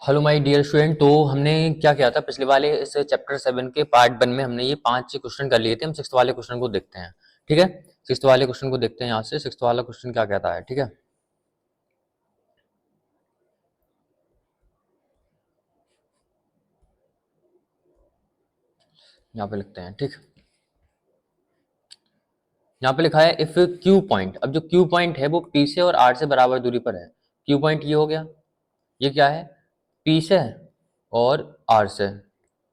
Hello my dear student. तो हमने क्या किया था पिछले वाले इस चैप्टर 7 के पार्ट 1 में हमने ये 5 क्वेश्चन कर लिए थे। हम सिक्स्थ वाले क्वेश्चन को देखते हैं। ठीक है, सिक्स्थ वाले क्वेश्चन को देखते हैं। यहाँ से सिक्स्थ वाला क्वेश्चन क्या कहता है। ठीक है, यहाँ पे लिखते हैं। ठीक, यहाँ पे लिखा है इफ क्यू पॉइंट। अब जो क्यू पॉइंट है वो पी से और आर से बराबर दूरी पर है। क्यू पॉइंट ये हो गया, ये क्या है, पी से है और आर से।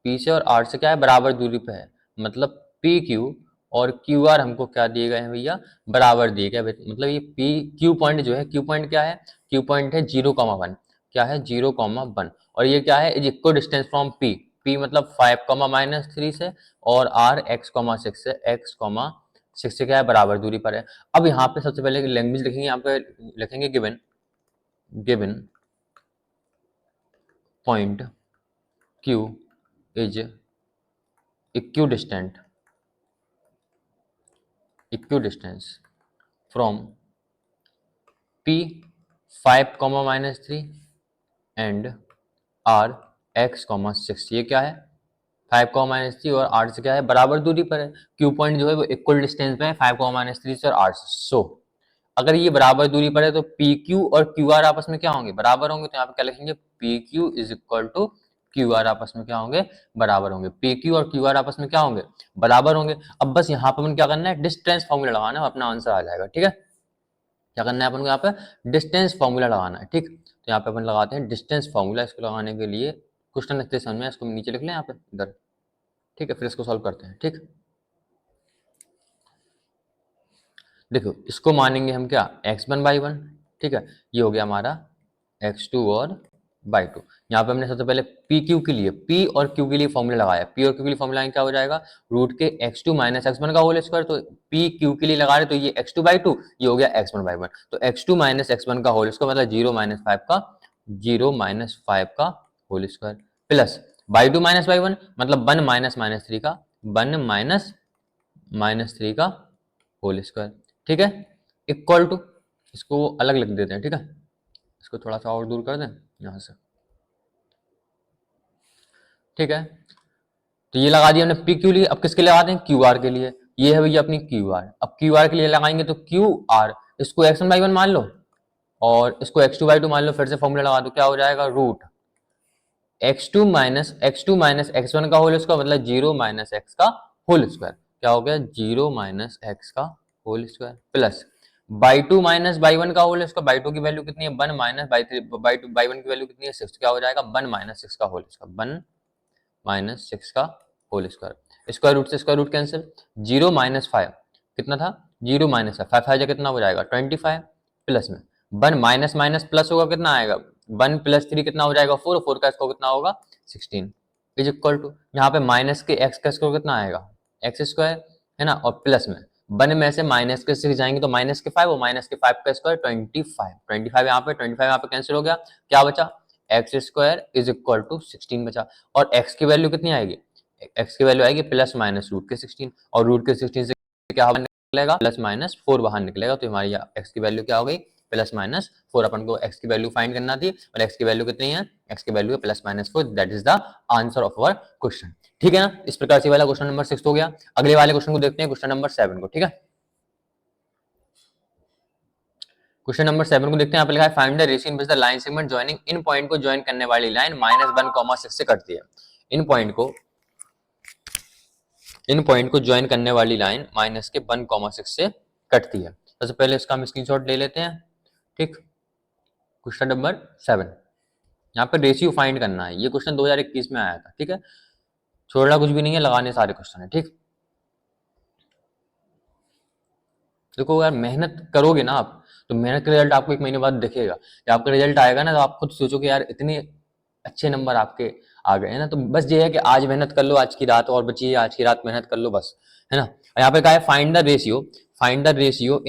पी से और आर से क्या है, बराबर दूरी पे है। मतलब पी क्यू और क्यू आर हमको क्या दिए गए हैं भैया, बराबर दिए गए। मतलब ये पी क्यू पॉइंट जो है, क्यू पॉइंट क्या है, क्यू पॉइंट है 0,1। क्या है, 0,1। और ये क्या है, is equal distance from P. P मतलब 5,-3 से, और आर x,6 से, x,6 से क्या है, बराबर दूरी पर है। अब यहाँ पे सबसे पहले लैंग्वेज लिखेंगे। यहाँ पे लिखेंगे given given point Q is equidistant from P 5,-3 and R x,6। ये क्या है, 5,-3 और R से क्या है, बराबर दूरी पर है। Q पॉइंट जो है वो इक्वल डिस्टेंस पे है 5,-3 से और R से। सो अगर ये बराबर दूरी पर है तो PQ और QR आपस में क्या होंगे, बराबर होंगे। तो यहाँ पे क्या लिखेंगे, PQ is equal to QR आपस में क्या होंगे, बराबर होंगे। PQ और QR आपस में क्या होंगे, बराबर होंगे। अब बस यहाँ पर अपन क्या करना है, डिस्टेंस फॉर्मूला लगाना है, अपना आंसर आ जाएगा। ठीक है, क्या करना है अपन को, यहाँ पे डिस्टेंस फॉर्मूला लगाना है। ठीक, तो यहाँ पे अपन लगाते हैं डिस्टेंस फॉर्मूला। इसको लगाने के लिए क्वेश्चन लिखते समझ में, इसको नीचे लिख लें यहाँ पे इधर। ठीक है, फिर इसको सॉल्व करते हैं। ठीक, देखो इसको मानेंगे हम क्या, x1/1। ठीक है, ये हो गया हमारा x2 और बाई 2। यहाँ पे हमने सबसे पहले पी क्यू के लिए, पी और क्यू के लिए फॉर्मूला लगाया। पी और क्यू के लिए फॉर्मूला क्या हो जाएगा, रूट के x2 माइनस x1 का होल स्क्वायर। तो पी क्यू के लिए लगा रहे तो ये x2/2, ये हो गया x1/1। तो x2 माइनस x1 का होल स्क्वायर मतलब 0 - 5 का whole square, plus y 2 minus y 1 मतलब 1 माइनस -3 का, 1 माइनस -3 का होल स्क्वायर। ठीक है, इक्वल टू, इसको अलग लिख देते हैं। ठीक है, इसको थोड़ा सा और दूर कर दें यहाँ से। ठीक है, तो ये लगा दिया हमने पी क्यू लिए। अब किसके लिए लगाते हैं, क्यू आर के लिए। ये है भैया अपनी क्यू आर। अब क्यू आर के लिए लगाएंगे तो क्यू आर, इसको x1/1 मान लो और इसको x2/2 मान लो। फिर से फॉर्मूला लगा दो, क्या हो जाएगा, रूट x2 माइनस x1 का होल स्क्वायर मतलब 0 - x का होल स्क्वायर। क्या हो गया, 0 - x का whole square, plus y 2 minus y 1 का होल स्क्वायर। बाई 2 की वैल्यू कितनी है, 1 माइनस बाई 1 की वैल्यू कितनी है, 6। क्या हो जाएगा, 1 - 6 का होल स्क्वायर, 1 - 6 का होल स्क्वायर। स्क्वायर रूट से स्क्वायर रूट कैंसिल। 0 - 5 कितना था, 0 - 5, 5 कितना हो जाएगा 25, प्लस में 1 माइनस माइनस प्लस होगा, कितना आएगा 1 + 3 कितना हो जाएगा 4, 4 का स्क्वायर कितना होगा 16, इज इक्वल टू, यहाँ पे माइनस के x का स्क्वायर कितना आएगा एक्स स्क्वायर, है ना, और प्लस में 1 में से माइनस के 6 जाएंगे तो माइनस के 5, और माइनस के 5 का स्क्वायर 25, यहाँ पे 25 यहाँ पे कैंसिल हो गया। क्या बचा, x square is equal to 16 बचा। और x की वैल्यू कितनी आएगी, x की वैल्यू आएगी प्लस माइनस रूट के 16, और रूट के 16 से क्या निकलेगा, +-4 बाहर निकलेगा। तो हमारी x की वैल्यू क्या हो गई, +-4। अपन को x की वैल्यू फाइंड करना थी, और x की वैल्यू कितनी है, x की वैल्यू है +-4। That is the answer of our question. ठीक है ना, इस प्रकार से वाला क्वेश्चन नंबर 6 हो गया। अगले वाले क्वेश्चन को देखते हैं, क्वेश्चन नंबर 7 को। ठीक है, क्वेश्चन नंबर 7 को देखते हैं। यहाँ पे लिखा है find the ratio in which the line segment joining, in point को ज्वाइन करने वाली लाइन -1,6 से कटती है। इन पॉइंट को ज्वाइन करने वाली लाइन -1,6 से कटती है। सबसे पहले इसका हम स्क्रीनशॉट ले लेते हैं। ठीक, क्वेश्चन नंबर 7, यहाँ पे रेशियो फाइंड करना है। ये क्वेश्चन 2021 में आया था। ठीक है, छोड़ना कुछ भी नहीं है, लगाने सारे क्वेश्चन है। ठीक, देखो यार मेहनत करोगे ना आप, तो मेहनत का रिजल्ट आपको 1 महीने बाद दिखेगा। जब आपका रिजल्ट आएगा ना, तो आप खुद सोचोगे यार इतने अच्छे नंबर आपके आ गए हैं ना। तो बस ये है कि आज मेहनत कर लो, आज की रात और बची है, आज की रात मेहनत कर लो बस, है ना। यहाँ पे कहा है find the ratio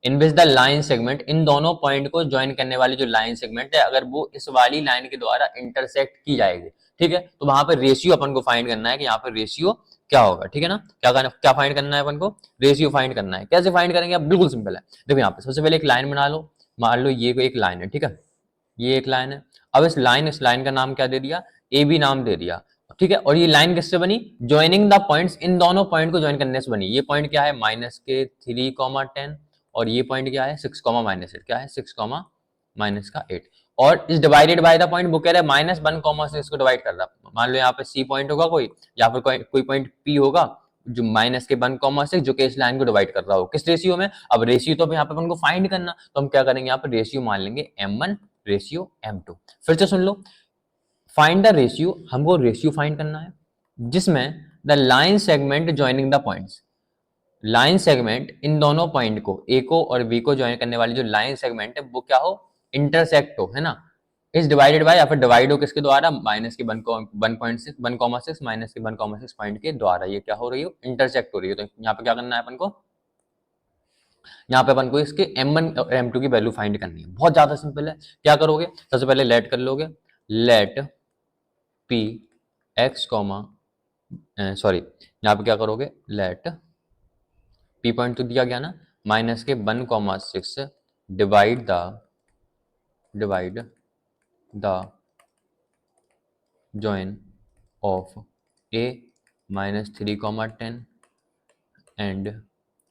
in which the line segment, इन दोनों पॉइंट को ज्वाइन करने वाली जो लाइन सेगमेंट है, अगर वो इस वाली लाइन के द्वारा इंटरसेक्ट की जाएगी। ठीक है, तो वहां पर रेशियो अपन को फाइंड करना है कि यहाँ पर रेशियो क्या होगा। ठीक है ना, क्या फाइंड करना है अपन को, रेशियो फाइंड करना है। कैसे फाइंड करेंगे, अब बिल्कुल सिंपल है। देखो यहाँ पे सबसे पहले एक लाइन बना लो, मान लो ये कोई एक लाइन है। ठीक है, ये एक लाइन है। अब इस लाइन का नाम क्या दे दिया, ए बी नाम दे दिया, ठीक है। और ये लाइन किससे बनी, ज्वाइनिंग द पॉइंट्स, इन दोनों पॉइंट को ज्वाइन करने से बनी। ये पॉइंट क्या है, माइनस के 3,10, और ये पॉइंट क्या है 6,-8, क्या है 6,-8। और इस डिवाइडेड बाय द पॉइंट वो कह रहा है -1, से इसको डिवाइड कर रहा है। मान लो यहाँ पे सी पॉइंट होगा कोई, या फिर कोई पॉइंट पी होगा जो माइनस के 1,6 जो कि इस लाइन को डिवाइड कर रहा हो, किस रेशियो में। अब रेशियो तो यहाँ पे अपन को फाइंड करना, तो हम क्या करेंगे, यहाँ पे रेशियो मान लेंगे m1 रेशियो m2। फिर से सुन लो, फाइंड द रेशियो, हमको रेशियो फाइंड करना है जिसमें the line segment joining the points, line segment इन दोनों पॉइंट को, ए को और बी को ज्वाइन करने वाली जो लाइन सेगमेंट है वो क्या हो, इंटरसेक्ट हो, है ना। इस डिवाइडेड बाय, या फिर डिवाइड हो किसके द्वारा, माइनस के 1.6 माइनस के 1,6 पॉइंट के द्वारा, ये क्या हो रही हो, इंटरसेक्ट हो रही हो। तो यहाँ पे क्या करना है अपन को, यहाँ पे अपन को इसके m1 और m2 की वैल्यू फाइंड करनी है। बहुत ज्यादा सिंपल है। क्या करोगे, सबसे पहले लेट कर लोगे, let p x comma, sorry यहाँ पे क्या करोगे, लेट p पॉइंट तो दिया गया ना, माइनस के 1,6 divide the join of a -3,10 and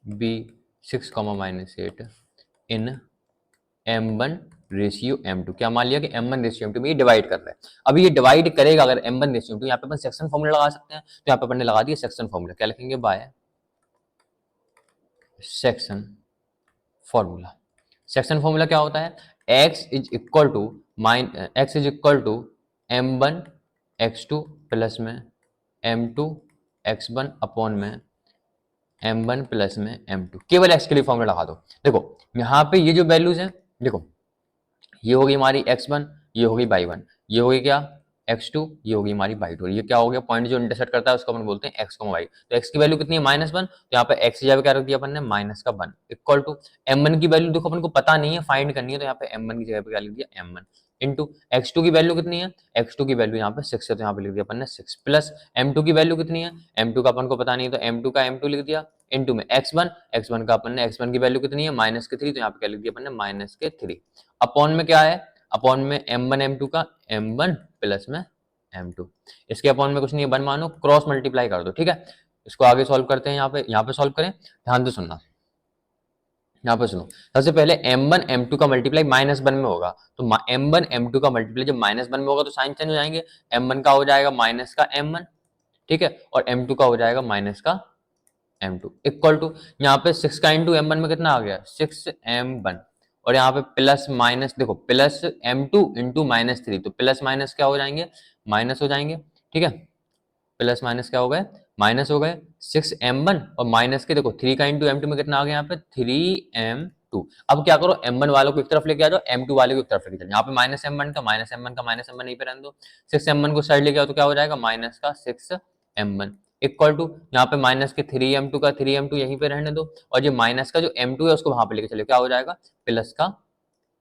b 6,-8 in m1 ratio m2। क्या मान लिया कि m1 रेशियो m2 में ये डिवाइड कर रहा है। अभी ये डिवाइड करेगा अगर m1 रेशियो m2, यहाँ पे अपन सेक्शन फॉर्मूला लगा सकते हैं, तो यहाँ पे अपन ने लगा दिया सेक्शन फॉर्मूला। क्या लिखेंगे, by section formula. Section formula क्या होता है, x is equal to m1 x2 plus में m2 x1 अपॉन में m1 प्लस में m2। केवल x के लिए फॉर्मूला लगा दो। देखो यहाँ पे ये जो वैल्यूज हैं, देखो ये होगी हमारी x1, ये होगी y1, ये होगी क्या x2, ये होगी हमारी y2। ये क्या हो गया, पॉइंट जो इंटरसेक्ट करता है उसको अपन बोलते हैं x, y। तो x की वैल्यू कितनी है, -1, तो यहाँ पे x की जगह क्या रख दिया अपन ने, -1 इक्वल टू m1 की वैल्यू देखो अपन को पता नहीं है, फाइंड करनी है, तो यहाँ पे m1 की जगह पे क्या लिख दिया, m1 इंटू x2 की वैल्यू कितनी है, x2 की वैल्यू यहाँ पे 6 है, तो यहाँ पे लिख दिया अपन ने 6 प्लस m2 की वैल्यू कितनी है, m2 का अपन को पता नहीं है, तो m2 का m2 लिख दिया इंटू में x1 का अपन ने x1 की वैल्यू कितनी है, -3, तो यहाँ पे क्या लिख दिया अपन ने -3 अपॉन में क्या है, अपॉन में m1 m2 का m1 प्लस में m2। इसके अपॉन में कुछ नहीं है, 1 मानो, क्रॉस मल्टीप्लाई कर दो, ठीक है। इसको आगे सॉल्व करते हैं, यहाँ पे सॉल्व करें, ध्यान से सुनना। यहाँ पे सुनो, सबसे पहले m1 m2 का मल्टीप्लाई -1 में होगा, तो m1 m2 का मल्टीप्लाई जब -1 में होगा तो साइन चेंज हो जाएंगे, m1 का हो जाएगा माइनस का m1, ठीक है, और m2 का हो जाएगा माइनस का m2 इक्वल टू, यहाँ पे 6 का इंटू m1 में कितना आ गया, 6m1, और यहाँ पे प्लस माइनस, देखो प्लस m2 इंटू -3, तो प्लस माइनस क्या हो जाएंगे, माइनस हो जाएंगे, ठीक है। प्लस माइनस क्या हो गए, माइनस हो गए, 6m1 और माइनस के देखो 3 का इंटू m2 में कितना आ गया, यहाँ पे 3m2। अब क्या करो, m1 वालों को एक तरफ लेके आ जाओ, m2 वाले को एक तरफ लेके चलो, यहाँ पे -m1 नहीं पे रहने दो, 6m1 को साइड लेके आओ तो क्या हो जाएगा, माइनस का 6m1 इक्वल टू, यहाँ पे माइनस के 3m2 का 3m2 यहीं पे रहने दो, और ये माइनस का जो m2 है उसको वहां पे लेके चलो, क्या हो जाएगा, प्लस का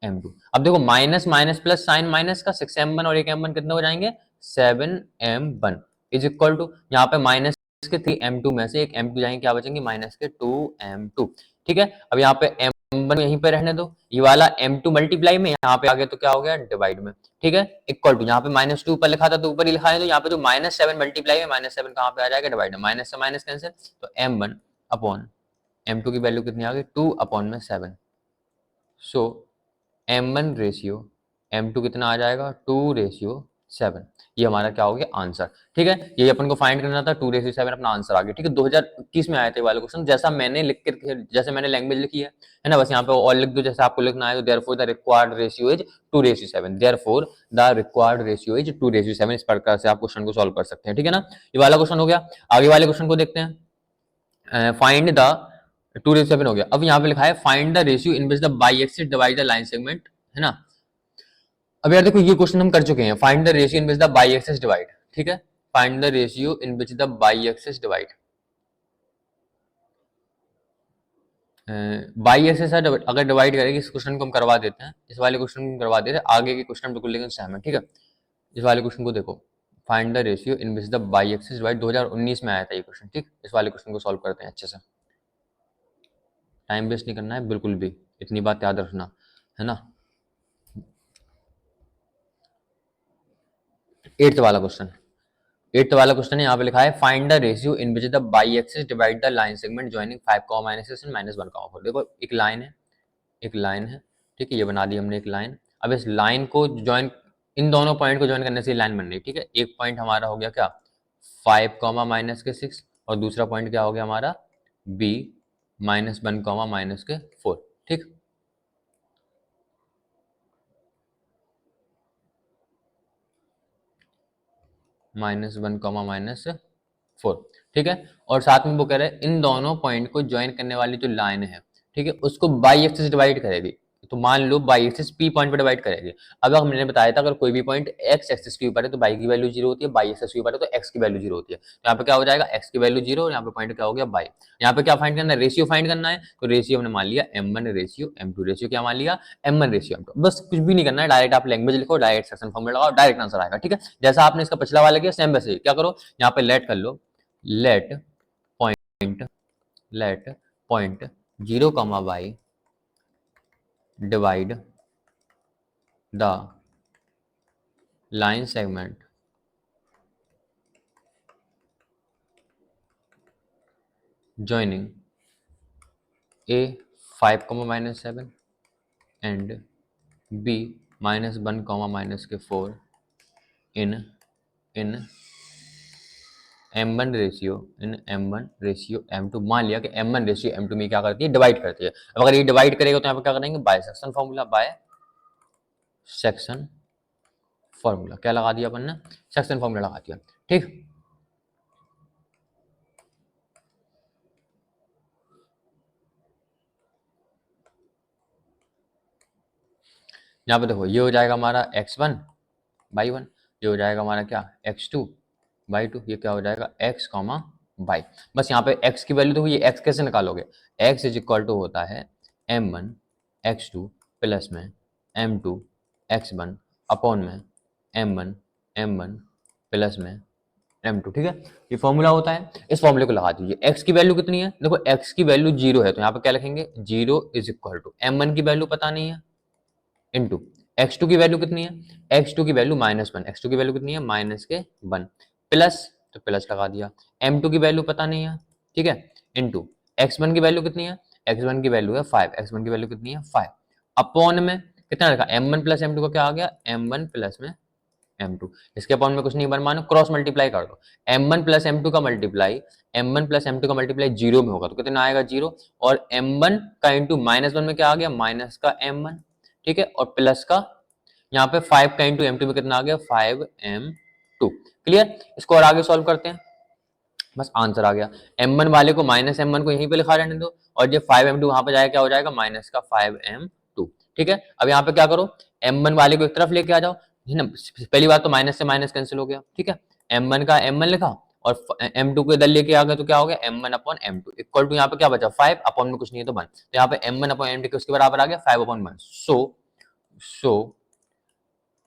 m2। अब देखो minus minus plus sign minus का 6m1 और एक m1 कितने हो जाएंगे, 7m1 इज इक्वल टू, यहाँ पे माइनस के 3m2 में से एक m2 जाएंगे, क्या बचेंगे, माइनस के 2m2, ठीक है। अब यहाँ पे m1 यहीं पे रहने दो, ये वाला m2 मल्टीप्लाई में यहाँ पे आगे तो क्या हो गया, डिवाइड में, ठीक है, इक्वल टू, यहाँ पे -2 ऊपर लिखा था तो ऊपर ही लिखा है, तो यहाँ पे जो -7 मल्टीप्लाई है, -7 कहाँ पे आ जाएगा, डिवाइड में, माइनस से माइनस कैंसिल, तो m1 अपॉन m2 की वैल्यू कितनी आ गई, 2 अपॉन में 7, सो m1 रेशियो m2 कितना आ जाएगा, 2:7। ये हमारा क्या हो गया, आंसर, ठीक है। ये अपन को फाइंड करना था, 2:7 अपना आंसर आ गया, ठीक है। 2021 में आए थे वाले क्वेश्चन, जैसा मैंने लिख के, जैसे मैंने लैंग्वेज लिखी है ना, बस यहाँ पे और लिख दो जैसे आपको लिखना है, तो therefore the required ratio is 2:7, therefore the required ratio is 2:7। इस प्रकार से आप क्वेश्चन को सॉल्व कर सकते हैं, ठीक है ना। ये वाला क्वेश्चन हो गया। आगे वाले क्वेश्चन को देखते हैं, फाइंड द 2:7 हो गया। अब यहाँ पे लिखा है find the ratio in which the by axis divide the line segment, है ना। अब यार देखो ये क्वेश्चन हम कर चुके हैं, find the ratio in which the by axis divide, ठीक है, find the ratio in which the by axis divide, by axis अगर डिवाइड करेगी, इस क्वेश्चन को हम करवा देते हैं, इस वाले क्वेश्चन को करवा देते हैं, आगे के क्वेश्चन बिल्कुल लेकिन सेम है, ठीक है। इस वाले क्वेश्चन को देखो, find the ratio in which the by axis divide, 2019 में आया था ये क्वेश्चन, ठीक। इस वाले क्वेश्चन को सॉल्व करते हैं अच्छे से, टाइम वेस्ट नहीं करना है बिल्कुल भी, इतनी बात याद रखना, है ना। एट्थ वाला क्वेश्चन है, यहाँ पे लिखा है find the ratio in which the by axis divide the line segment joining 5, -6 and -1, 4। देखो एक लाइन है, ठीक है, ये बना दी हमने एक लाइन। अब इस लाइन को ज्वाइन, इन दोनों पॉइंट को ज्वाइन करने से लाइन बन रही है, ठीक है। एक पॉइंट हमारा हो गया क्या 5, -6 और दूसरा पॉइंट क्या हो गया हमारा B -1, -4, ठीक। -1, ठीक है। और साथ में वो कह रहे हैं इन दोनों पॉइंट को ज्वाइन करने वाली जो लाइन है, ठीक है, उसको बाई एक्सिस डिवाइड करेगी। तो मान लो बाई एक्सिस P पॉइंट पे डिवाइड करेगी। अब हमने बताया था अगर कोई भी पॉइंट x एक्सिस के ऊपर है तो बाई की वैल्यू 0 होती है, बाई एक्सिस के ऊपर है तो x की वैल्यू 0 होती है। तो यहाँ पे क्या हो जाएगा, x की वैल्यू 0 और यहाँ पे पॉइंट क्या हो गया बाई। यहाँ पे क्या फाइंड करना है, रेशियो फाइंड करना है। तो रेशियो हमने मान लिया m1 रेशियो m2, रेशियो क्या मान लिया m1 रेशियो m2। बस कुछ भी नहीं करना है, डायरेक्ट आप लैंग्वेज लिखो, डायरेक्ट सेक्शन फॉर्मूला लगाओ, डायरेक्ट आंसर आएगा, ठीक है। जैसा आपने इसका पिछला वाला किया सेम वैसे ही क्या करो, यहाँ पे लेट कर लो, let point 0, y divide the line segment joining A 5, -7 and B -1, -4 in m1 ratio m2। मान लिया कि m1 रेशियो m2 में क्या करती है, डिवाइड करती है। अब अगर ये डिवाइड करेगा तो यहाँ पे क्या करेंगे, bye section formula, bye section formula क्या लगा दिया अपन ने, सेक्शन फॉर्मूला लगा दिया, ठीक। यहाँ पे देखो ये हो जाएगा हमारा x1/1, ये हो जाएगा हमारा क्या x2/2, ये क्या हो जाएगा x, y। बस यहाँ पे x की वैल्यू देखो, ये x कैसे निकालोगे, x इज इक्वल टू होता है m1 x2 प्लस में m2 x1 अपॉन में m1 प्लस में m2, ठीक है। ये फॉर्मूला होता है, इस फॉर्मूले को लगा दीजिए। x की वैल्यू कितनी है, देखो x की वैल्यू 0 है तो यहाँ पे क्या लिखेंगे 0 इज इक्वल टू m1 की वैल्यू पता नहीं है इंटू x2 की वैल्यू कितनी है, x2 की वैल्यू -1, x2 की वैल्यू कितनी है -1 प्लस, तो प्लस लगा दिया, m2 की वैल्यू पता नहीं है, ठीक है, इंटू x1 की वैल्यू कितनी है, x1 की वैल्यू है 5, x1 की वैल्यू कितनी है 5 अपॉन में कितना रखा m1 प्लस m2 का क्या आ गया m1 प्लस में m2। इसके अपॉन में कुछ नहीं बन, मानो क्रॉस मल्टीप्लाई कर दो, m1 प्लस m2 का मल्टीप्लाई 0 में होगा तो कितना आएगा 0, और m1 का इंटू -1 में क्या आ गया माइनस का m1, ठीक है, और प्लस का यहाँ पे 5 का इंटू m2 में कितना आ गया 5m2। क्लियर, इसको और आगे सॉल्व करते हैं, बस आंसर आ गया। m1 वाले को -m1 को यहीं पे लिखा रहने दो, और ये 5m2 वहां पे जाएगा क्या हो जाएगा माइनस का 5m2, ठीक है। अब यहाँ पे क्या करो, m1 वाले को एक तरफ लेके आ जाओ, है ना, पहली बात तो माइनस से माइनस कैंसिल हो गया, ठीक है, m1 का m1 लिखा और m2 को इधर लेके आ गए तो क्या हो गया m1 upon m2 equal to यहाँ पे क्या बचा 5 अपॉन में कुछ नहीं है तो 1, तो यहाँ पे m1 अपॉन m2 उसके बराबर आ गया 5/1। So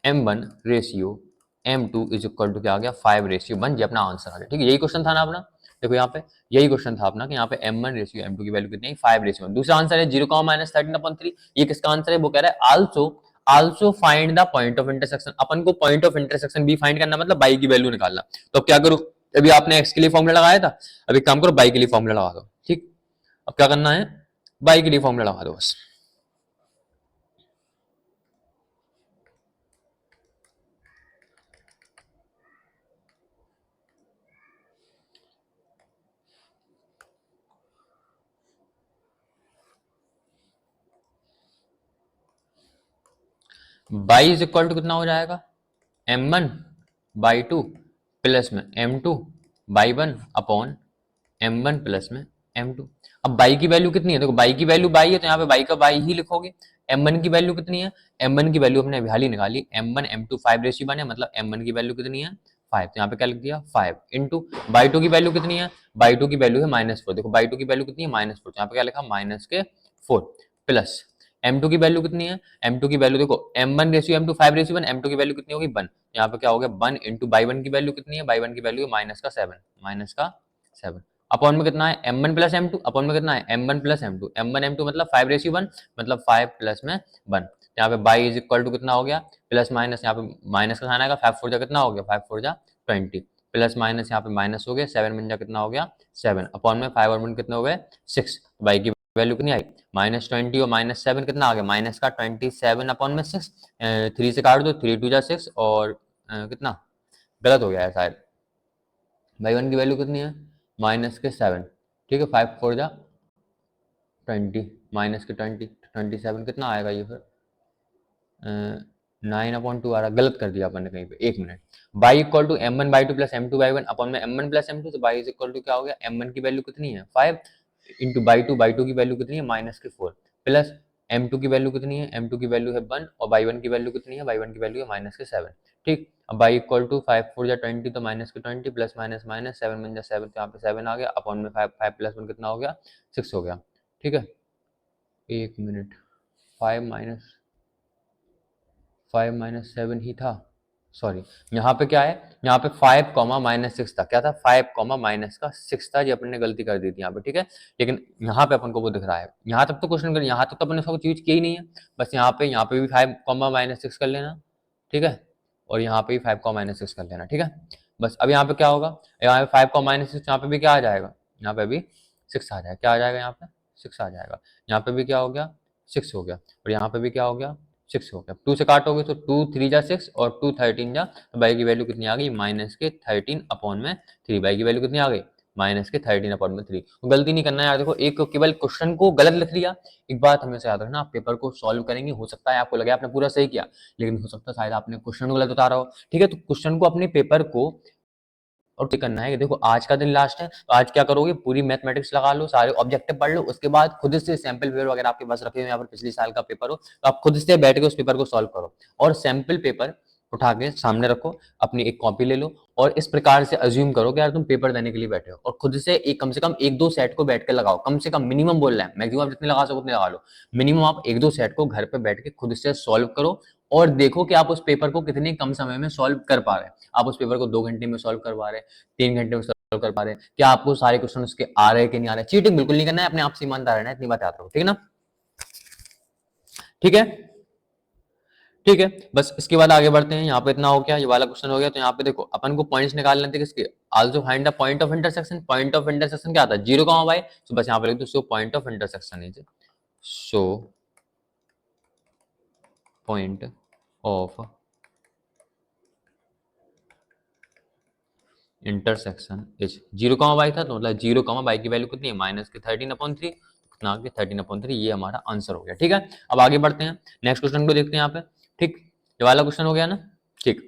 m1 ratio m2 is equal to क्या आ गया 5/1, ये अपना आंसर आ गया, ठीक है। यही क्वेश्चन था ना अपना, देखो यहाँ पे यही क्वेश्चन था अपना कि यहाँ पे m1 रेशियो m2 की वैल्यू कितनी है 5/1। दूसरा आंसर है 0, -13/3, ये किसका आंसर है, वो कह रहा है also find the point of intersection. अपन को पॉइंट ऑफ इंटरसेक्शन भी फाइंड करना मतलब बाई की वैल्यू निकालना। तो अब क्या करो, अभी आपने x के लिए फॉर्मूला लगाया था, अभी काम करो बाई के लिए फॉर्मूला लगा दो, ठीक। अब क्या करना है, बाई के लिए फॉर्मूला लगा दो बस। बाई इज इक्वल टू कितना हो जाएगा m1/2 प्लस में m2/1 अपॉन m1 प्लस में m2। अब बाई की वैल्यू कितनी है, देखो बाई की वैल्यू बाई है तो यहाँ पे बाई का बाई ही लिखोगे। m1 की वैल्यू कितनी है, m1 की वैल्यू हमने अभी निकाली, m1 m2 5/1 है, मतलब m1 की वैल्यू कितनी है 5, तो यहाँ पे क्या लिख दिया 5 इंटू बाई2 की वैल्यू कितनी है, बाई2 की वैल्यू है -4, देखो बाई2 की वैल्यू कितनी है -4, तो यहाँ पे क्या लिखा -4 प्लस m2 की वैल्यू कितनी है, m2 की वैल्यू देखो m1 रेशियो m2 5/1, m2 की वैल्यू कितनी होगी 1, यहाँ पे क्या हो गया 1 इंटू बाई1 की वैल्यू कितनी है, बाई1 की वैल्यू है -7, अपॉन में कितना है m1 प्लस m2, अपॉन में कितना है m1 plus m2, m1 m2 मतलब 5/1 मतलब 5 प्लस में 1। यहाँ पे बाई इज इक्वल टू कितना हो गया प्लस माइनस, यहाँ पे माइनस का साइन आएगा, 5 4 जा कितना हो गया 5 4 जा 20 प्लस माइनस यहाँ पे माइनस हो गया 7 बन जा कितना हो गया 7 अपॉन में 5 और 1 कितने हो गए 6। बाई की वैल्यू कितनी आई -20 और -7 कितना आ गया माइनस का 27 अपॉन में 6। 3 से काट दो 3 2 जा 6 और कितना गलत हो गया है शायद। बाई वन की वैल्यू कितनी है -7, ठीक है 5 4 जा 20 -20 कितना आएगा ये फिर 9/2 आ रहा, गलत कर दिया अपन ने कहीं पे, एक minute. Y equal to m1 y 2 plus m2 y 1 upon में m1 प्लस m2, तो बाई इज इक्वल टू क्या हो गया m1 की वैल्यू कितनी है 5 इंटू बाई टू की वैल्यू कितनी है -4 प्लस m2 की वैल्यू कितनी है m2 की वैल्यू है 1 और बाई 1 की वैल्यू कितनी है बाई 1 की वैल्यू है -7। ठीक, अब बाई इक्वल टू 5 4 जा 20 तो -20 प्लस माइनस माइनस 7 बन जा 7, तो यहाँ पे 7 आ गया अपॉन में 5 प्लस 1 कितना हो गया 6 हो गया। ठीक है, एक मिनट, 5 माइनस 7 ही था, सॉरी यहाँ पे क्या है, यहाँ पे 5 कॉमा -6 था, क्या था 5 कॉमा माइनस का 6 था, ये अपन ने गलती कर दी थी यहाँ पे। ठीक है, लेकिन यहाँ पे अपन को वो दिख रहा है, यहाँ तक तो क्वेश्चन कर, यहाँ तक तो अपन ने सब चीज की ही नहीं है, बस यहाँ पे भी 5 कॉमा -6 कर लेना। ठीक है, और यहाँ पे भी 5 कॉमा -6 कर लेना। ठीक है, बस अब यहाँ पे क्या होगा, यहाँ पे 5 कॉमा -6, यहाँ पे भी क्या आ जाएगा, यहाँ पे भी 6 आ जाएगा, क्या आ जाएगा यहाँ पे 6 आ जाएगा, यहाँ पे भी क्या हो गया 6 हो गया, और यहाँ पे भी क्या हो गया 6 हो गया। 2 से काटोगे तो 2 3 जा 6 और 2 13 जा, तो बाई की वैल्यू कितनी आ गई -13 अपॉन में 3। बाई की वैल्यू कितनी आ गई -13 अपॉन में 3। तो गलती नहीं करना यार, देखो एक केवल क्वेश्चन को गलत लिख लिया, एक बात हमेशा याद रखना, आप पेपर को सॉल्व करेंगे, हो सकता है आपको लगे आपने पूरा सही किया, लेकिन हो सकता है शायद आपने क्वेश्चन गलत उतारा हो। ठीक है, तो क्वेश्चन को अपने पेपर को और क्या करना है कि देखो आज का दिन लास्ट है, तो आज क्या करोगे पूरी मैथमेटिक्स लगा लो, सारे ऑब्जेक्टिव पढ़ लो, उसके बाद खुद से सैंपल पेपर वगैरह आपके पास रखे हुए यहाँ पर पिछले साल का पेपर हो, तो आप खुद से बैठ के उस पेपर को सॉल्व करो और सैंपल पेपर उठा के सामने रखो, अपनी एक कॉपी ले लो और इस प्रकार से अज्यूम करो कि यार तुम पेपर देने के लिए बैठे हो, और खुद से एक कम से कम 1-2 सेट को बैठ के लगाओ, कम से कम मिनिमम बोल रहा है, मैक्सिमम आप जितने लगा सको उतने लगा लो, मिनिमम आप 1-2 सेट को घर पे बैठ के खुद से सॉल्व करो और देखो कि आप उस पेपर को कितने कम समय में सॉल्व कर पा रहे हैं। आप उस पेपर को 2 घंटे में सॉल्व करवा रहे हैं, 3 घंटे में सॉल्व कर पा रहे हैं, क्या आपको सारे क्वेश्चन उसके आ रहे हैं कि नहीं आ रहे। चीटिंग बिल्कुल नहीं करना है, अपने आप से ईमानदार रहना है, इतनी बात याद रखो, ठीक है ना। ठीक है, ठीक है, बस इसके बाद आगे बढ़ते हैं। यहाँ पे इतना हो गया, ये वाला क्वेश्चन हो गया, तो यहाँ पे देखो अपन को पॉइंट्स निकालने थे किसके, also find the point of intersection. Point of intersection क्या था 0, y, तो बस यहाँ पे लिख दो so point of intersection is, so point of intersection is 0, y था, तो मतलब 0, y की वैल्यू कितनी है -13/3, कितना आ गया 13/3, ये हमारा आंसर हो गया। ठीक है, अब आगे बढ़ते हैं, नेक्स्ट क्वेश्चन को देखते हैं यहाँ पे। ठीक, ये वाला क्वेश्चन हो गया ना। ठीक,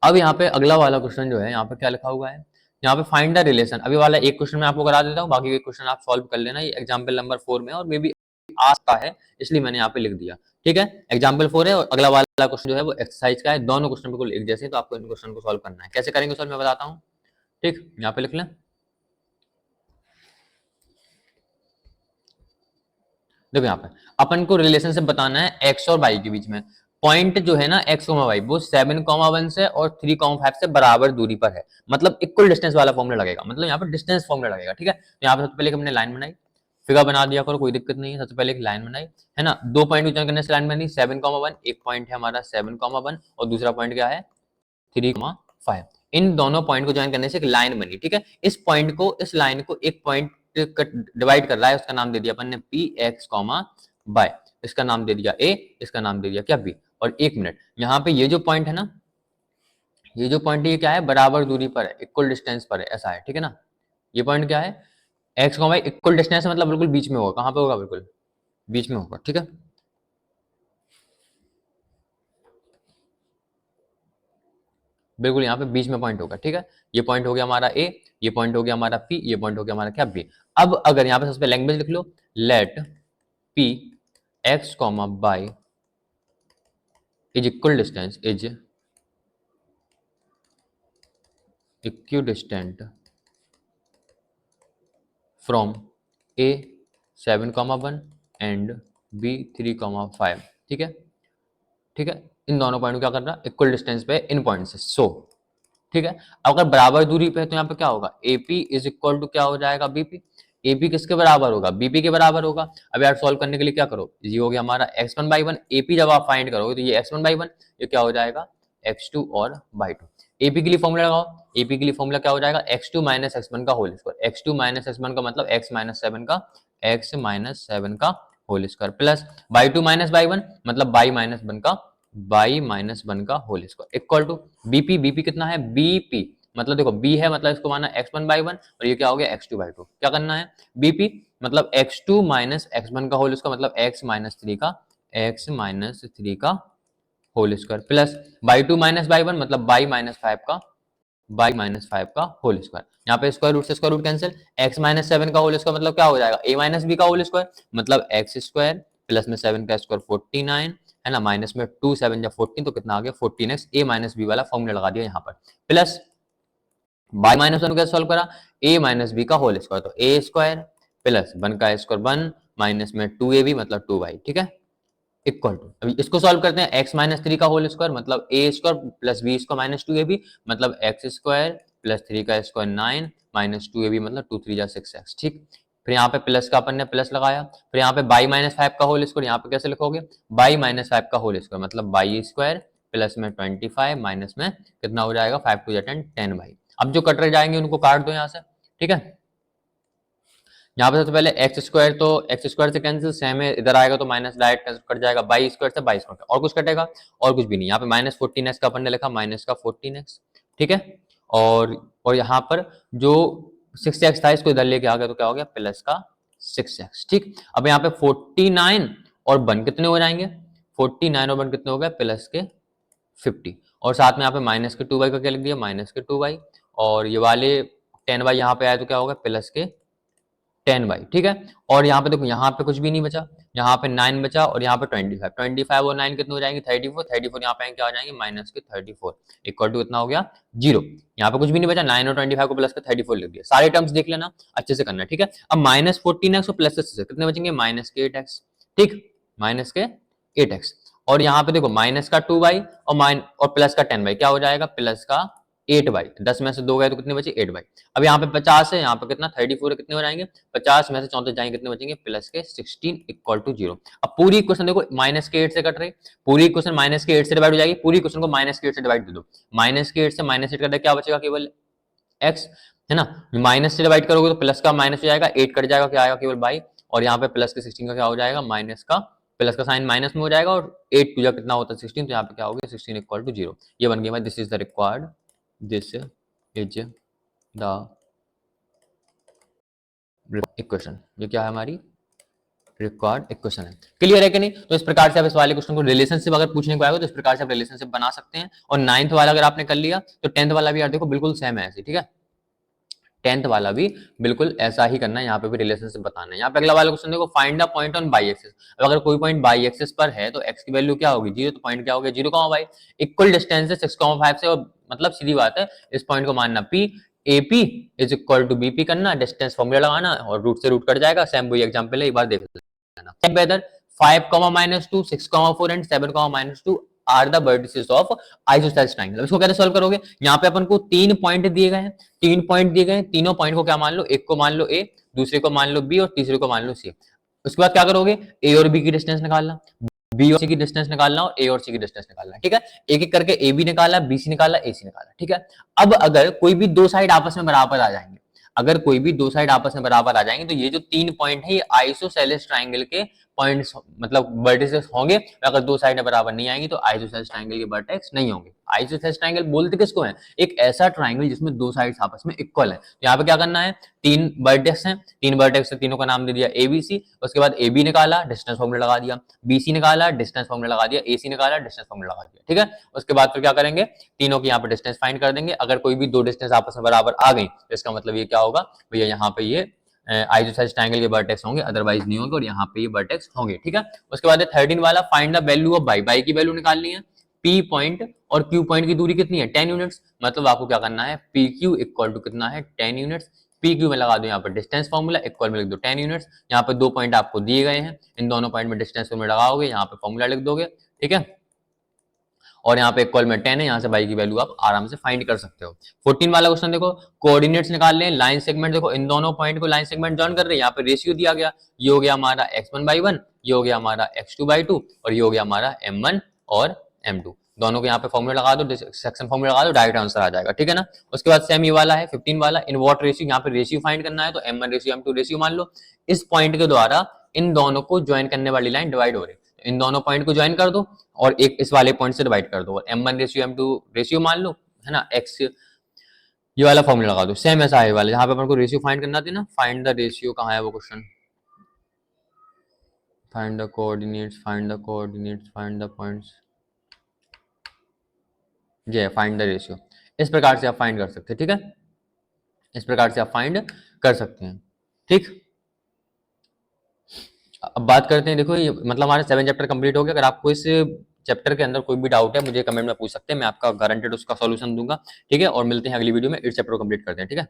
अब यहाँ पे अगला वाला क्वेश्चन जो है, यहाँ पे क्या लिखा हुआ है, यहाँ पे फाइंड द रिलेशन। अभी वाला एक क्वेश्चन मैं आपको करा देता हूँ, बाकी के क्वेश्चन आप सॉल्व कर लेना, ये एग्जाम्पल नंबर 4 में, और मे भी आ सकता है इसलिए मैंने यहाँ पे लिख दिया। ठीक है, एग्जाम्पल 4 है और अगला वाला क्वेश्चन जो है वो एक्सरसाइज का है, दोनों क्वेश्चन बिल्कुल एक जैसे, तो आपको इन क्वेश्चन को सॉल्व करना है। कैसे करेंगे सॉल्व मैं बताता हूँ। ठीक, यहाँ पे लिख लें, देखो यहाँ पे अपन को रिलेशनशिप बताना है एक्स और वाई के बीच में। पॉइंट जो है ना एक्स कॉमा वाई, वो 7,1 से और 3,5 से बराबर दूरी पर है, मतलब इक्वल डिस्टेंस वाला फॉर्मूला लगेगा, मतलब यहाँ पे डिस्टेंस फॉर्मूला लगेगा। ठीक है, तो यहाँ पे सबसे पहले हमने लाइन बनाई, फिगर बना दिया करो, कोई दिक्कत नहीं है। सबसे पहले एक लाइन बनाई है ना, 2 पॉइंट विचरण करने से लाइन बनी 7,1, एक पॉइंट है हमारा 7,1 और दूसरा पॉइंट क्या है 3,5। इन दोनों पॉइंट को ज्वाइन करने से एक लाइन बनी। ठीक है, इस पॉइंट को, इस लाइन को एक पॉइंट डिवाइड कर रहा है, उसका नाम दे दिया अपन ने पी एक्स कॉमा बाय, इसका नाम दे दिया ए, इसका नाम दे दिया क्या बी। और एक मिनट, यहाँ पे ये जो पॉइंट है ना, ये जो पॉइंट ये क्या है, बराबर दूरी पर है, इक्वल डिस्टेंस पर है, ऐसा है। ठीक है ना, ये पॉइंट क्या है एक्स कॉमा इक्वल डिस्टेंस, मतलब बिल्कुल बीच में होगा। कहाँ पे होगा, बिल्कुल बीच में होगा। ठीक है, बिल्कुल यहाँ पे बीच में पॉइंट होगा। ठीक है, ये पॉइंट हो गया हमारा ए, ये पॉइंट हो गया हमारा पी, ये पॉइंट हो गया हमारा क्या बी। अब अगर यहाँ पे सबसे लैंग्वेज लिख लो, let P X comma Y is equal distance, is equidistant from A 7,1 and B 3,5। ठीक है, ठीक है, इन दोनों पॉइंट को क्या करना, इक्वल डिस्टेंस पे इन पॉइंट से। सो ठीक है। अगर बराबर दूरी पे है तो यहाँ पे क्या होगा, एपी इज इक्वल टू क्या हो जाएगा, बीपी। एपी किसके बराबर होगा, बीपी के बराबर होगा। अब यार सॉल्व करने के लिए क्या करो, ये हो गया हमारा x1/1, एपी जब आप फाइंड करोगे तो ये x1/1, ये क्या हो जाएगा x2 और y2। एपी के लिए फॉर्मूला लगाओ, एपी के लिए फॉर्मूला क्या हो जाएगा, x2 माइनस x1 का whole square. x2 minus x1 का मतलब x का whole square plus y2 minus y1 मतलब y माइनस 1 का whole square equal to BP. BP कितना है, बीपी मतलब देखो बी है मतलब इसको माना x1/1 और ये क्या हो गया x2/2। क्या करना है, बीपी मतलब x2 माइनस x1 का होल स्क्वायर मतलब x माइनस 3 का whole square plus y2 minus y1 मतलब y माइनस 5 का होल स्क्वायर। यहाँ पे स्क्वायर रूट से square root cancel, x minus 7 का होल स्क्वायर मतलब क्या हो जाएगा, a माइनस बी का होल स्क्वायर मतलब x स्क्वायर प्लस में 7 का स्क्वायर 49 है ना, माइनस में 2 7 जब 14 तो कितना आ गया 14x। a माइनस बी वाला फॉर्मूला लगा दिया यहाँ पर प्लस y माइनस 1 कैसे सॉल्व करा, a माइनस बी का होल स्क्वायर तो a स्क्वायर प्लस 1 का स्क्वायर 1 माइनस में 2ab मतलब 2y। ठीक है, इक्वल टू, अभी इसको सॉल्व करते हैं, x माइनस 3 का होल स्क्वायर मतलब a square plus b square minus 2ab मतलब x स्क्वायर प्लस 3 का स्क्वायर 9 माइनस 2ab मतलब 2 3 जा 6x। ठीक, फिर यहाँ पे प्लस का अपन ने प्लस लगाया, फिर यहाँ पे y माइनस 5 का होल स्क्वायर यहाँ पे कैसे लिखोगे, y माइनस 5 का होल स्क्वायर मतलब y स्क्वायर प्लस में 25 माइनस में कितना हो जाएगा 5 2 10 10y। अब जो कट रह जाएंगे उनको काट दो यहाँ से। ठीक है, यहाँ पे सबसे पहले एक्स स्क्वायर, तो एक्स स्क्वायर से कैंसिल, सेम है इधर आएगा तो माइनस डायरेक्ट कट जाएगा, बाई स्क्वायर से बाई स्क्वायर और कुछ कटेगा और कुछ भी नहीं। यहाँ पे माइनस 14x का अपन ने लिखा माइनस का 14x। ठीक है, और यहाँ पर जो 6x था इसको इधर लेके आ गया तो क्या हो गया प्लस का 6x। ठीक, अब यहाँ पे 49 और 1 कितने हो जाएंगे, 49 और 1 कितने हो गए प्लस के 50 और साथ में यहाँ पे माइनस के 2y का क्या लिख दिया माइनस के 2y और ये वाले 10y यहाँ पे आया तो क्या होगा प्लस के 10y। ठीक है, और यहाँ पे देखो यहाँ पे कुछ भी नहीं बचा, यहाँ पे 9 बचा और यहाँ पे 25 और 9 कितने हो जाएंगे 34 यहाँ पे क्या हो जाएंगे माइनस के 34 इक्वल टू कितना हो गया 0। यहाँ पे कुछ भी नहीं बचा, 9 और 25 को प्लस के 34 लिख दिया। सारे टर्म्स देख लेना अच्छे से करना। ठीक है, अब माइनस 14x और प्लस के कितने बचेंगे माइनस के 8x। ठीक, माइनस के 8x और यहाँ पे देखो माइनस का 2y और प्लस का 10y क्या हो जाएगा प्लस का 8y। 10 में से 2 गए तो कितने बचे 8y। अब यहाँ पे 50 है, यहाँ पे कितना 34 है, कितने हो जाएंगे 50 में से 34 जाएंगे कितने बचेंगे प्लस के 16 इक्वल टू 0। अब पूरी इक्वेशन देखो माइनस के 8 से कट रही, पूरी इक्वेशन माइनस के 8 से डिवाइड हो जाएगी, पूरी इक्वेशन को माइनस के 8 से डिवाइड दे दो। माइनस के 8 से माइनस 8 कर दे क्या बचेगा केवल x है ना, माइनस से डिवाइड करोगे तो प्लस का माइनस हो जाएगा, 8 कट जाएगा क्या आएगा केवल बाई और यहाँ पे प्लस के 16 का क्या हो जाएगा माइनस का प्लस का साइन माइनस में हो जाएगा और 8 टू जा कितना होता है 16 तो यहाँ पे क्या हो गया 16 इक्वल टू 0। ये बन गया this is the required, this is the equation. ये क्या है हमारी रिक्वायर्ड इक्वेशन है। क्लियर है कि नहीं, तो इस प्रकार से आप इस वाले क्वेश्चन को रिलेशनशिप अगर पूछने को आएगा तो इस प्रकार से आप रिलेशनशिप बना सकते हैं। और 9th वाला अगर आपने कर लिया तो 10th वाला भी यार देखो बिल्कुल सेम है ऐसे। ठीक है, 10th वाला भी बिल्कुल ऐसा ही करना है, यहाँ पे भी रिलेशनशिप बताना है। यहाँ पे अगला वाला क्वेश्चन देखो find the point on by axis. अगर कोई पॉइंट बाई एक्सिस पर है तो x की वैल्यू क्या होगी 0, तो पॉइंट क्या हो गया 0, y इक्वल डिस्टेंस है 6,5 से और मतलब सीधी बात है इस पॉइंट को मानना p AP is equal to BP करना, डिस्टेंस फॉर्मूला लगाना और रूट से रूट कट जाएगा। सेम वही एग्जांपल है, एक बार देख लेना। Whether 5,-2 6,4 and 7,-2 are the vertices of isosceles triangle. इसको कैसे सॉल्व करोगे, यहाँ पे अपन को 3 पॉइंट दिए गए हैं, 3 पॉइंट दिए गए हैं, तीनों पॉइंट को क्या मान लो, एक को मान लो A, दूसरे को मान लो B और तीसरे को मान लो C। उसके बाद क्या करोगे A और B की डिस्टेंस निकालना, B और C की डिस्टेंस निकालना और A और C की डिस्टेंस निकालना। ठीक है, एक एक करके AB निकाला, BC निकाला, AC निकाला। ठीक है, अब अगर कोई भी दो साइड आपस में बराबर आ जाएंगे, अगर कोई भी दो साइड आपस में बराबर आ जाएंगे तो ये जो 3 पॉइंट है ये आइसोसेलेस ट्रायंगल के पॉइंट्स मतलब वर्टिसेस होंगे। अगर दो साइडें बराबर नहीं आएंगी तो आइसोसेलेस ट्रायंगल के वर्टेक्स नहीं होंगे। आइसोसेलेस ट्रायंगल बोलते किसको है, एक ऐसा ट्रायंगल जिसमें दो साइड्स आपस में इक्वल है। तो यहाँ पे क्या करना है, 3 वर्टेक्स हैं, 3 वर्टेक्स से तीनों का नाम दे दिया ABC, उसके बाद AB निकाला, डिस्टेंस फॉर्मूला लगा दिया, BC निकाला, डिस्टेंस फॉर्मूला लगा दिया, AC निकाला, डिस्टेंस फॉर्मूला लगा दिया। ठीक है, उसके बाद फिर क्या करेंगे, तीनों की यहाँ पे डिस्टेंस फाइंड कर देंगे। अगर कोई भी दो डिस्टेंस आपस में बराबर आ गई तो इसका मतलब ये क्या होगा भैया, यहाँ पे ये आइसोसेलेस ट्रायंगल के वर्टेक्स होंगे, अदरवाइज नहीं होंगे और यहाँ पे ये वर्टेक्स होंगे। ठीक है, उसके बाद 13 वाला find the value of by की वैल्यू निकालनी है। P पॉइंट और Q पॉइंट की दूरी कितनी है 10 यूनिट्स, मतलब आपको क्या करना है PQ इक्वल टू कितना है 10 यूनिट्स। PQ में लगा दो यहाँ पर डिस्टेंस फॉर्मूला, इक्वल में लिख दो 10 यूनिट्स। यहाँ पे दो पॉइंट आपको दिए गए हैं, इन दोनों पॉइंट में डिस्टेंस फॉर्मूला लगाओगे, यहाँ पे फॉर्मूला लिख दोगे। ठीक है, और यहाँ पे इक्वल में 10 है, यहाँ से y की वैल्यू आप आराम से फाइंड कर सकते हो। 14 वाला क्वेश्चन देखो, कोऑर्डिनेट्स निकाल लें, लाइन सेगमेंट देखो, इन दोनों पॉइंट को लाइन सेगमेंट जॉइन कर रहे हैं, यहाँ पे रेशियो दिया गया, ये हो गया हमारा x1/1, ये हो गया हमारा x2/2 और ये हो गया हमारा m1 और m2। दोनों को यहाँ पे फॉर्मूला लगा दो, सेक्शन फॉर्मूला लगा दो, डायरेक्ट आंसर आ जाएगा, ठीक है ना। उसके बाद सेम ये वाला है 15 वाला, इन व्हाट रेशियो, यहाँ पे रेशियो फाइंड करना है, तो m1 रेशियो m2 रेशियो मान लो। इस पॉइंट के द्वारा इन दोनों को ज्वाइन करने वाली लाइन डिवाइड हो रही है, इन दोनों पॉइंट को ज्वाइन कर दो और एक इस वाले पॉइंट से डिवाइड कर दो, और m1 रेशियो m2 रेशियो मान लो, है ना, x, ये वाला फॉर्मूला लगा दो। सेम ऐसा है वाला, जहाँ पे अपन को रेशियो फाइंड करना थी ना, फाइंड द रेशियो, कहाँ है वो question, find the coordinates, find the coordinates, find the points, ये फाइंड द रेशियो। इस प्रकार से आप फाइंड कर सकते हैं, ठीक है, इस प्रकार से आप फाइंड कर सकते हैं, ठीक। अब बात करते हैं, देखो ये मतलब हमारे 7 चैप्टर कंप्लीट हो गए। अगर आपको इस चैप्टर के अंदर कोई भी डाउट है मुझे कमेंट में पूछ सकते हैं, मैं आपका गारंटेड उसका सॉल्यूशन दूंगा, ठीक है। और मिलते हैं अगली वीडियो में, इस चैप्टर को कंप्लीट करते हैं, ठीक है।